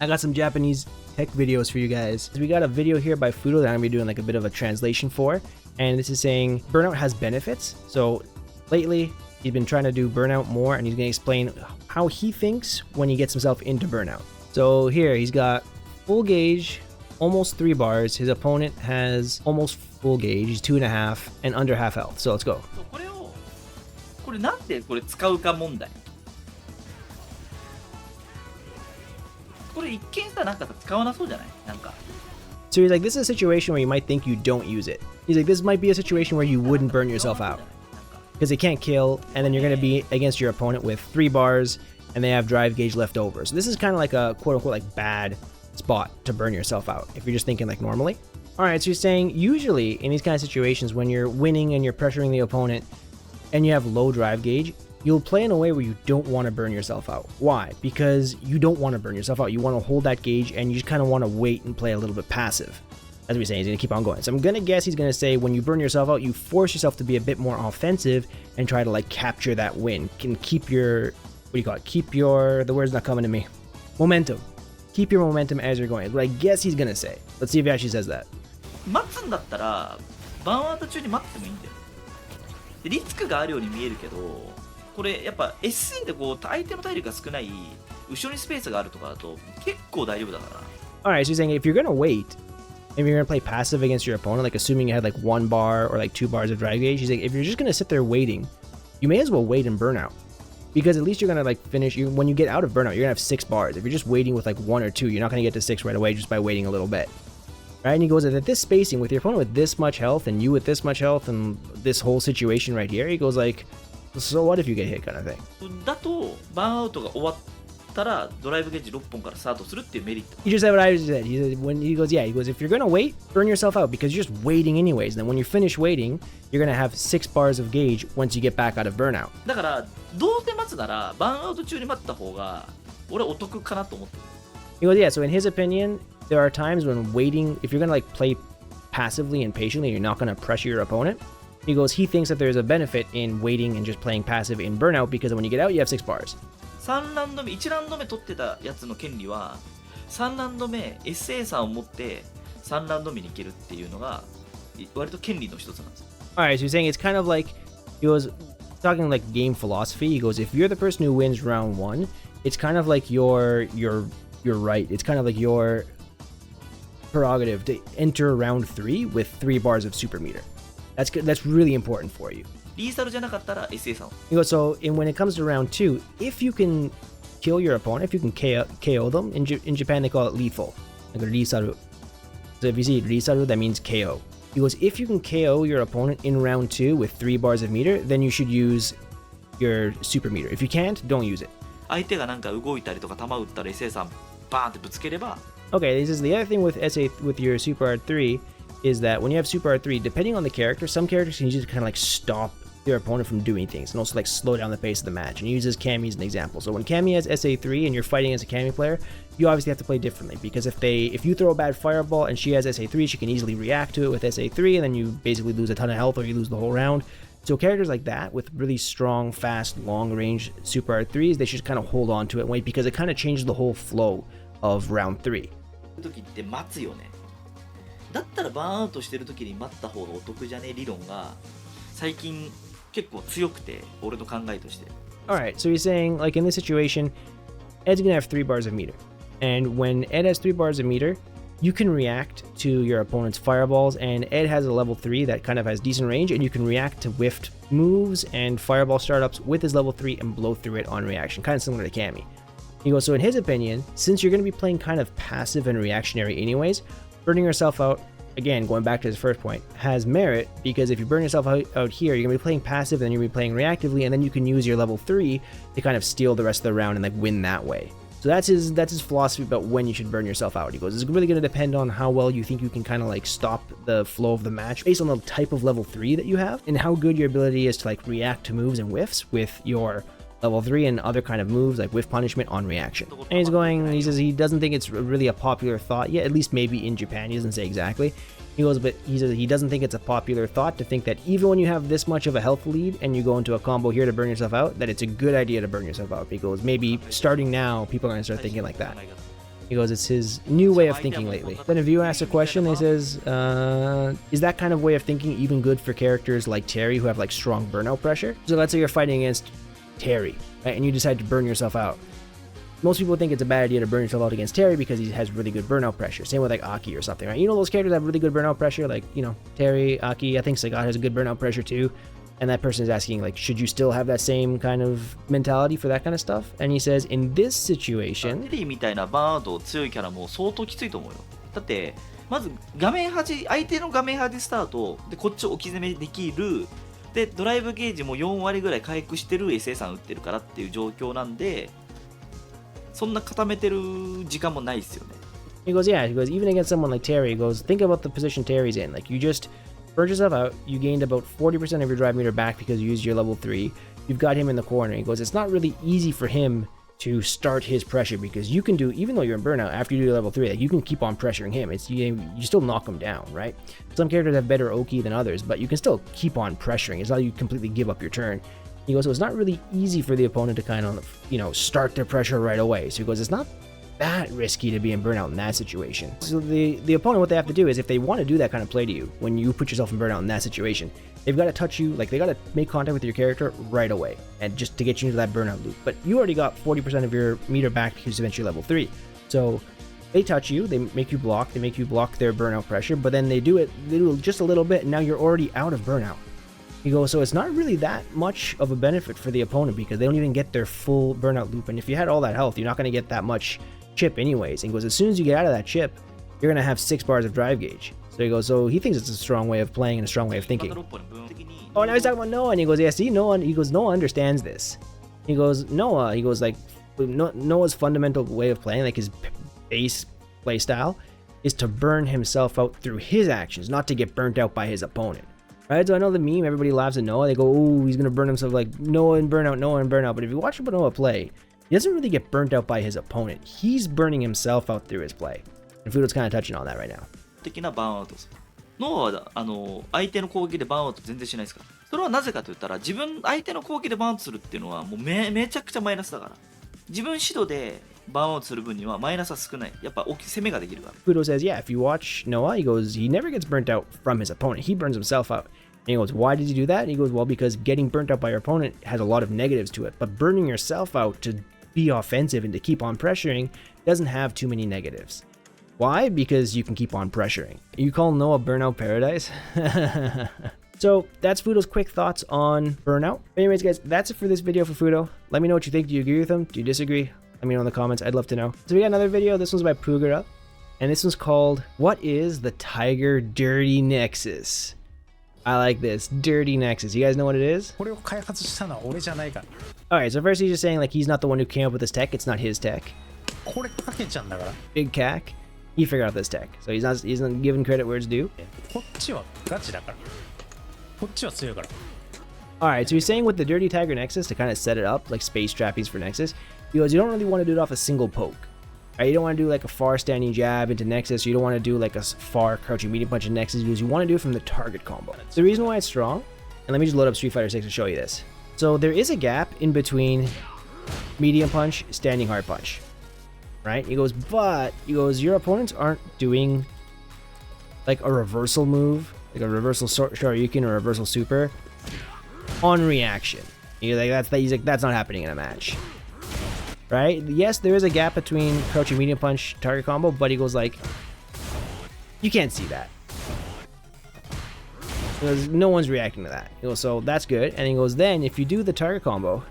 I got some Japanese tech videos for you guys. We got a video here by Fuudo that I'm gonna be doing like a bit of a translation for, and this is saying burnout has benefits. So lately he's been trying to do burnout more, and he's gonna explain how he thinks when he gets himself into burnout. So here he's got full gauge, almost 3 bars. His opponent has almost full gauge, he's 2.5 and under half health. So let's go. これなんでこれ使うか問題。これ一見さなんかさ使わなそうじゃない？なんか。So he's like, this is a situation where you might think you don't use it. He's like, this might be a situation where you wouldn't burn yourself out because it can't kill, and then you're going to be against your opponent with 3 bars and they have drive gauge left over. So this is kind of like a quote unquote like bad spot to burn yourself out if you're just thinking like normally. All right, so you're saying usually in these kind of situations when you're winning and you're pressuring the opponent and you have low drive gauge, you'll play in a way where you don't want to burn yourself out. Why? Because you don't want to burn yourself out. You want to hold that gauge and you just kind of want to wait and play a little bit passive. As we say, he's going to keep on going. So I'm going to guess he's going to say when you burn yourself out, you force yourself to be a bit more offensive and try to like capture that win. Can keep your, what do you call it? Keep your, the word's not coming to me. Momentum. Keep your momentum as you're going. Is what I guess he's going to say. Let's see if he actually says that. 待つんだったらバーンアウト中に待ってもいいんだよ。でリスクがあるように見えるけど、これやっぱ SN でこう相手の体力が少ない後ろにスペースがあるとかだと結構大丈夫だから。Alright, so he's saying if you're gonna wait, if you're gonna play passive against your opponent, like assuming you had like 1 bar or like 2 bars of drive gauge, he's like, if you're just gonna sit there waiting, you may as well wait in burnout. Because at least you're gonna like finish, when you get out of burnout, you're gonna have 6 bars. If you're just waiting with like 1 or 2, you're not gonna get to 6 right away just by waiting a little bit. Right, and he goes at this spacing with your opponent with this much health and you with this much health and this whole situation right here, he goes like, so what if you get hit kind of thing. だとバーンアウトが終わったらドライブゲージ6本からスタートするっていうメリット。He just said what I just said. He said when he goes, yeah, he goes, if you're gonna wait, burn yourself out because you're just waiting anyways. Then when you finish waiting, you're gonna have 6 bars of gauge once you get back out of burnout. だからどうせ待つならバーンアウト中に待った方が俺お得かなと思ってる。He goes, yeah, so in his opinion, there are times when waiting, if you're going to like play passively and patiently, you're not going to pressure your opponent. He goes, he thinks that there's a benefit in waiting and just playing passive in burnout because when you get out, you have 6 bars. 3ラウンド目、1ラウンド目取ってたやつの権利は、3ラウンド目 SA さんを持って3ラウンド目に行けるっていうのが割と権利の一つなんですよ。Alright, so he's saying it's kind of like, he goes, talking like game philosophy, he goes, if you're the person who wins round 1, it's kind of like your right. It's kind of like your prerogative to enter round 3 with 3 bars of super meter. That's good. That's really important for you. リーサルじゃなかったら SA さん。You know, so when it comes to round 2, if you can kill your opponent, if you can KO them, in Japan they call it lethal. Like risaru. So if you see risaru, that means KO. He goes, if you can KO your opponent in round 2 with 3 bars of meter, then you should use your super meter. If you can't, don't use it. 相手がなんか動いたりとか球打ったら SA さんバーンってぶつければ。Okay, this is the other thing with with your Super R3 is that when you have Super R3, depending on the character, some characters can use it to kind of like stop their opponent from doing things and also like slow down the pace of the match. And he uses Cammy as an example. So when Cammy has SA3 and you're fighting as a Cammy player, you obviously have to play differently because if you throw a bad fireball and she has SA3, she can easily react to it with SA3 and then you basically lose a ton of health or you lose the whole round. So characters like that with really strong, fast, long-range Super R3s, they should kind of hold on to it and wait because it kind of changes the whole flow of round 3. 時って待つよね。だったらバーンアウトしてる時に待った方がお得じゃね理論が最近結構強くて俺の考えとして。Alright, so he's saying, like in this situation, Ed's gonna have 3 bars of meter. And when Ed has 3 bars of meter, you can react to your opponent's fireballs, and Ed has a level 3 that kind of has decent range, and you can react to whiffed moves and fireball startups with his level 3 and blow through it on reaction, kind of similar to Cammy. He goes, so in his opinion, since you're going to be playing kind of passive and reactionary anyways, burning yourself out, again, going back to his first point, has merit, because if you burn yourself out here, you're going to be playing passive, and then you're going to be playing reactively, and then you can use your level 3 to kind of steal the rest of the round and like win that way. So that's his philosophy about when you should burn yourself out. He goes, it's really going to depend on how well you think you can kind of like stop the flow of the match based on the type of level 3 that you have and how good your ability is to like react to moves and whiffs with your level 3 and other kind of moves like whiff punishment on reaction. And he says he doesn't think it's really a popular thought yet, at least maybe in Japan. He doesn't say exactly. He goes, but he says he doesn't think it's a popular thought to think that even when you have this much of a health lead and you go into a combo here to burn yourself out, that it's a good idea to burn yourself out. He goes, maybe starting now, people are going to start thinking like that. He goes, it's his new way of thinking lately. Then a viewer asks a question, he says, is that kind of way of thinking even good for characters like Terry who have like strong burnout pressure? So let's say you're fighting against Terry, right, and you decide to burn yourself out. Most people think it's a bad idea to burn yourself out against Terry because he has really good burnout pressure. Same with like Aki or something, right? You know those characters have really good burnout pressure, like, you know, Terry, Aki, I think Sagat has a good burnout pressure too. And that person is asking, like, should you still have that same kind of mentality for that kind of stuff? And he says, in this situation... テリーみたいなバーンアウト強いキャラも相当きついと思うよ。だって、まず画面端、相手の画面端スタート、で、こっちを置き攻めできる、で、ドライブゲージも4割ぐらい回復してる SA さん打ってるからっていう状況なんで、そんな固めてる時間もないですよね。He goes, yeah, he goes, even against someone like Terry, he goes, think about the position Terry's in. Like, you just... Burnt yourself out, you gained about 40% of your drive meter back because you used your level 3. You've got him in the corner. He goes, it's not really easy for him to start his pressure because you can do, even though you're in burnout, after you do your level 3, like, you can keep on pressuring him. It's you still knock him down, right? Some characters have better Oki than others, but you can still keep on pressuring. It's not like you completely give up your turn. He goes, so it's not really easy for the opponent to kind of, you know, start their pressure right away. So he goes, it's not that risky to be in burnout in that situation. So the opponent, what they have to do is, if they want to do that kind of play to you, when you put yourself in burnout in that situation, they've got to touch you, like, they got to make contact with your character right away, and just to get you into that burnout loop. But you already got 40% of your meter back because you eventually level 3. So they touch you, they make you block their burnout pressure, but then they do just a little bit, and now you're already out of burnout. You go, so it's not really that much of a benefit for the opponent because they don't even get their full burnout loop. And if you had all that health, you're not going to get that much chip anyways. And he goes, as soon as you get out of that chip, you're going to have 6 bars of drive gauge. So he goes, so he thinks it's a strong way of playing and a strong way of thinking. Oh, now he's talking about Noah, and he goes, yeah, see, Noah understands this. He goes, like, Noah's fundamental way of playing, like his base play style, is to burn himself out through his actions, not to get burnt out by his opponent. Right? So I know the meme, everybody laughs at Noah. They go, oh, he's going to burn himself, like Noah and burnout. But if you watch Noah play, he doesn't really get burnt out by his opponent. He's burning himself out through his play. And Fuudo's kind of touching on that right now. 的なバーンアウトです。ノアは相手の攻撃でバーンアウト全然しないですから。それはなぜかと言ったら、相手の攻撃でバーンアウトするっていうのはもうめちゃくちゃマイナスだから。自分指導でバーンアウトする分にはマイナスは少ない。やっぱ攻めができるから。Fuudo says, yeah, if you watch Noah, he goes, he never gets burnt out from his opponent. He burns himself out. And he goes, why did you do that? And he goes, well, because getting burnt out by your opponent has a lot of negatives to it. But burning yourself out to be offensive and to keep on pressuring doesn't have too many negatives. Why? Because you can keep on pressuring. You call Noah Burnout Paradise? So that's Fuudo's quick thoughts on burnout. Anyways, guys, that's it for this video for Fuudo. Let me know what you think. Do you agree with him? Do you disagree? Let me know in the comments. I'd love to know. So we got another video. This one's by Pugera. And this one's called, What is the Tiger Dirty Nexus? I like this. Dirty Nexus. You guys know what it is? Alright, so first he's just saying, like, he's not the one who came up with this tech. It's not his tech. Big cack. He figured out this tech. So he's not giving credit where it's due. Alright, so he's saying with the Dirty Tiger Nexus, to kind of set it up, like space trappies for Nexus, he goes, you don't really want to do it off a single poke. Right, you don't want to do like a far standing jab into Nexus. You don't want to do like a far crouching medium punch in Nexus. You want to do it from the target combo. The reason why it's strong, and let me just load up Street Fighter 6 to show you this. So there is a gap in between medium punch, standing hard punch. Right? He goes, but your opponents aren't doing like a reversal move, like a reversal Shoryuken or a reversal super on reaction. He's like, that's not happening in a match. Right? Yes, there is a gap between crouching medium punch target combo, but he goes like, you can't see that. Because no one's reacting to that. He goes, so that's good. And he goes, then if you do the target combo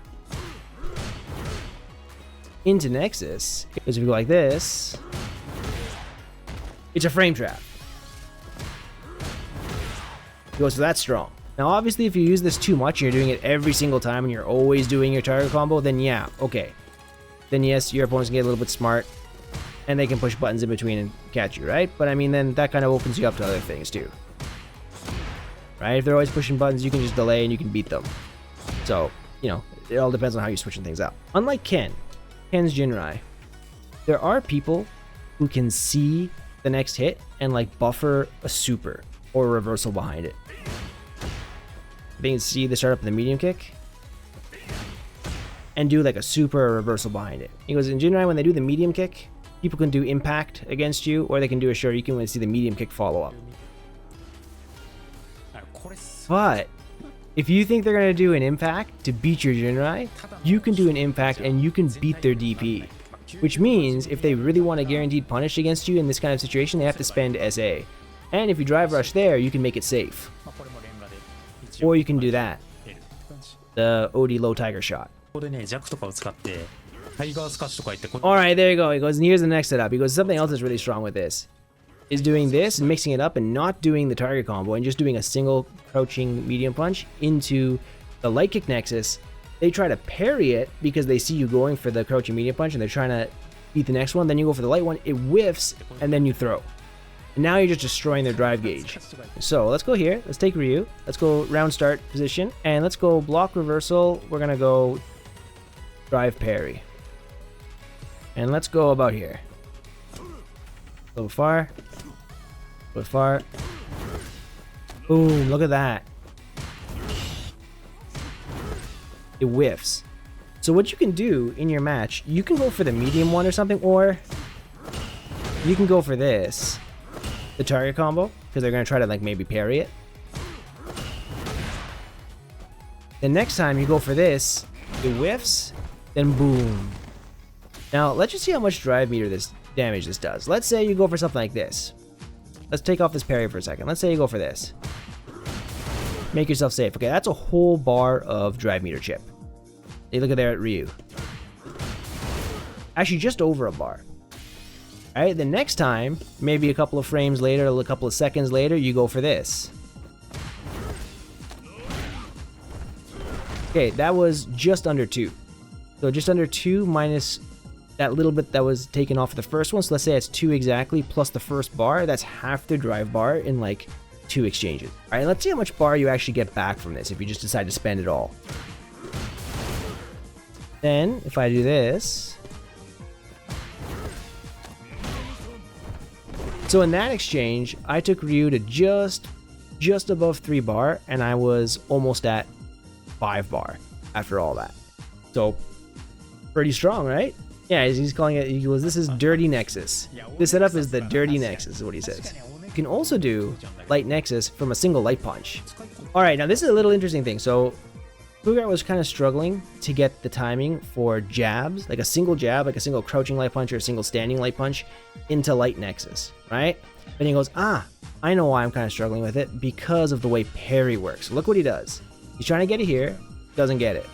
into Nexus, because if you go like this, it's a frame trap. He goes, so that's strong. Now obviously if you use this too much, and you're doing it every single time and you're always doing your target combo, then yeah, okay. Then yes, your opponents can get a little bit smart and they can push buttons in between and catch you, right? But I mean, then that kind of opens you up to other things too. Right? If they're always pushing buttons, you can just delay and you can beat them. So, you know, it all depends on how you're switching things up. Unlike Ken's Jinrai, there are people who can see the next hit and like buffer a super or a reversal behind it. They can see the startup of the medium kick and do like a super or reversal behind it. He goes, in Jinrai, when they do the medium kick, people can do impact against you, or they can do a Shoryuken when they see the medium kick follow up. But if you think they're going to do an impact to beat your Jinrai, you can do an impact and you can beat their DP. Which means if they really want a guaranteed punish against you in this kind of situation, they have to spend SA. And if you drive rush there, you can make it safe. Or you can do that. The OD low tiger shot. Alright, there you go. He goes, and here's the next setup. He goes, something else that's really strong with this is doing this and mixing it up and not doing the target combo and just doing a single crouching medium punch into the light kick nexus. They try to parry it because they see you going for the crouching medium punch and they're trying to beat the next one. Then you go for the light one, it whiffs, and then you throw. And now you're just destroying their drive gauge. So let's go here. Let's take Ryu. Let's go round start position. And let's go block reversal. We're going to go drive parry. And let's go about here. A little far. A little far. Boom, look at that. It whiffs. So what you can do in your match, you can go for the medium one or something, or you can go for this. The target combo, because they're going to try to like maybe parry it. Then next time you go for this, it whiffs, then boom. Now let's just see how much drive meter damage this does. Let's say you go for something like this. Let's take off this parry for a second. Let's say you go for this. Make yourself safe. Okay, that's a whole bar of drive meter chip. Hey, look at there at Ryu. Actually, just over a bar. Alright, the next time, maybe a couple of frames later, a couple of seconds later, you go for this. Okay, that was just under 2. So just under 2 minus that little bit that was taken off of the first one. So let's say it's 2 exactly, plus the first bar. That's half the drive bar in like 2 exchanges. Alright, let's see how much bar you actually get back from this if you just decide to spend it all. Then, if I do this... So in that exchange, I took Ryu to just above 3 bar, and I was almost at 5 bar after all that. So, pretty strong, right? Yeah, he's calling it, he goes, this is Dirty Nexus. This setup is the Dirty Nexus, is what he says. You can also do Light Nexus from a single light punch. Alright, now this is a little interesting thing. So, Pugera was kind of struggling to get the timing for jabs, like a single jab, like a single crouching light punch or a single standing light punch into Light Nexus, right? And he goes, I know why I'm kind of struggling with it, because of the way parry works. Look what he does. He's trying to get it here, doesn't get it.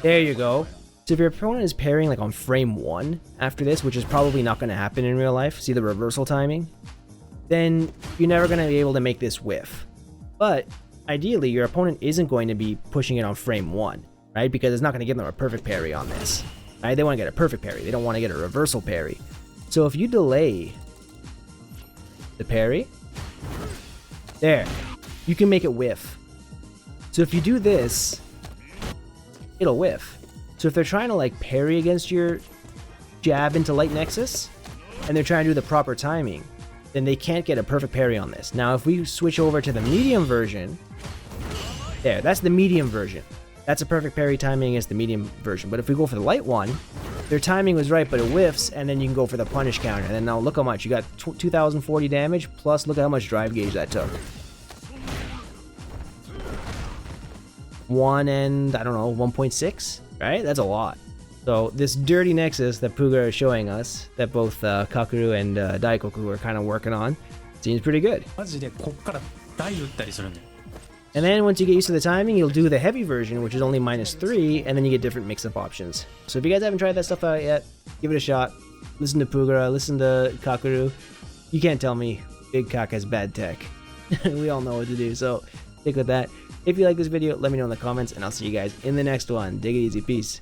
There you go. So if your opponent is parrying like on frame 1 after this, which is probably not going to happen in real life, see the reversal timing, then you're never going to be able to make this whiff. But ideally, your opponent isn't going to be pushing it on frame 1, right? Because it's not going to give them a perfect parry on this, right? They want to get a perfect parry. They don't want to get a reversal parry. So if you delay the parry, there, you can make it whiff. So if you do this, it'll whiff. So if they're trying to like parry against your jab into Light Nexus, and they're trying to do the proper timing, then they can't get a perfect parry on this. Now if we switch over to the medium version, there, that's the medium version. That's a perfect parry timing against the medium version. But if we go for the light one, their timing was right, but it whiffs, and then you can go for the punish counter. And then now look how much, you got 2040 damage, plus look at how much drive gauge that took. 1 and, I don't know, 1.6? Right? That's a lot. So this Dirty Nexus that Pugera is showing us, that both Kakeru and Daikoku are kind of working on, seems pretty good. And then once you get used to the timing, you'll do the heavy version, which is only -3, and then you get different mix-up options. So if you guys haven't tried that stuff out yet, give it a shot. Listen to Pugera, listen to Kakeru. You can't tell me Big Cock has bad tech. We all know what to do, so stick with that. If you like this video, let me know in the comments, and I'll see you guys in the next one. Take it easy. Peace.